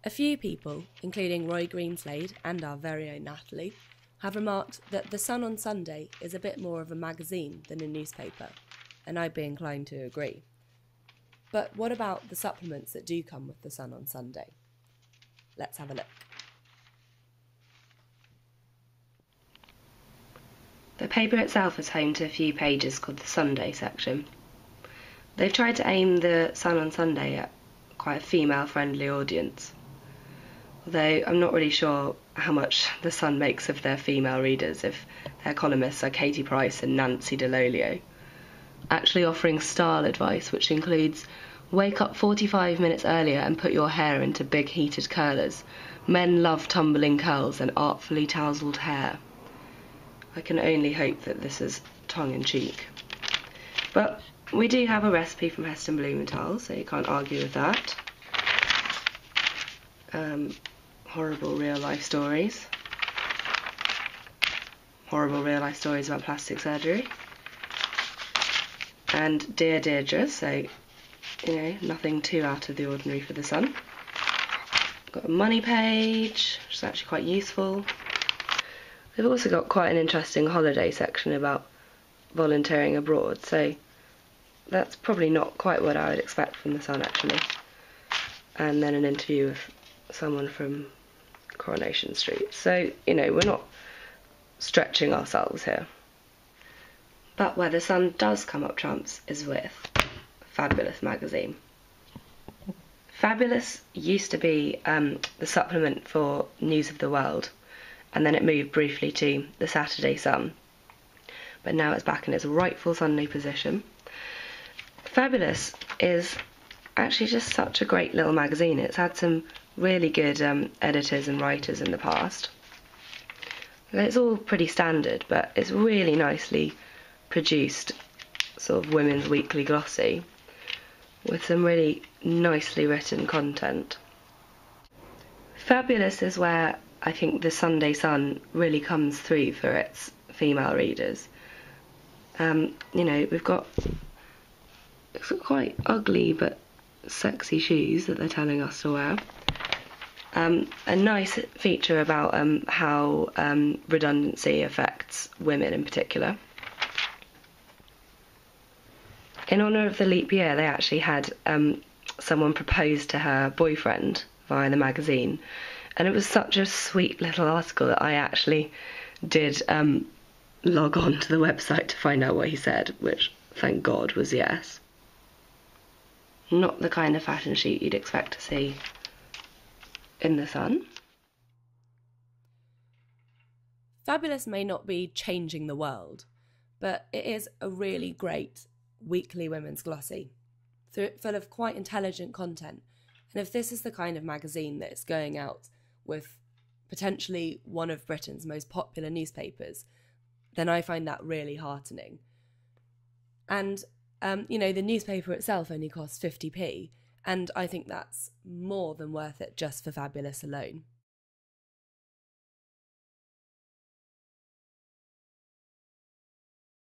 A few people, including Roy Greenslade and our very own Natalie, have remarked that The Sun on Sunday is a bit more of a magazine than a newspaper, and I'd be inclined to agree. But what about the supplements that do come with The Sun on Sunday? Let's have a look. The paper itself is home to a few pages called the Sunday section. They've tried to aim the Sun on Sunday at quite a female-friendly audience, although I'm not really sure how much the Sun makes of their female readers if their columnists are Katie Price and Nancy DeLolio, actually offering style advice which includes wake up 45 minutes earlier and put your hair into big heated curlers. Men love tumbling curls and artfully tousled hair. I can only hope that this is tongue-in-cheek. But we do have a recipe from Heston Blumenthal, so you can't argue with that. Horrible real-life stories. Horrible real-life stories about plastic surgery. And Dear Deirdre, so, nothing too out of the ordinary for the Sun. Got a money page, which is actually quite useful. They've also got quite an interesting holiday section about volunteering abroad, so that's probably not quite what I would expect from the Sun, actually. And then an interview with someone from Coronation Street. So, we're not stretching ourselves here. But where the Sun does come up trumps is with Fabulous magazine. Fabulous used to be the supplement for News of the World, and then it moved briefly to the Saturday Sun, but now it's back in its rightful Sunday position. Fabulous is actually just such a great little magazine. It's had some really good editors and writers in the past. It's all pretty standard, but it's really nicely produced, sort of women's weekly glossy, with some really nicely written content. Fabulous is where I think the Sunday Sun really comes through for its female readers. We've got quite ugly but sexy shoes that they're telling us to wear. A nice feature about how redundancy affects women in particular. In honour of the leap year, they actually had someone propose to her boyfriend via the magazine, and it was such a sweet little article that I actually did log on to the website to find out what he said, which, thank God, was yes. Not the kind of fashion shoot you'd expect to see in the Sun. Fabulous may not be changing the world, but it is a really great weekly women's glossy, full of quite intelligent content. And if this is the kind of magazine that is going out with potentially one of Britain's most popular newspapers, then I find that really heartening. And, the newspaper itself only costs 50p, and I think that's more than worth it just for Fabulous alone.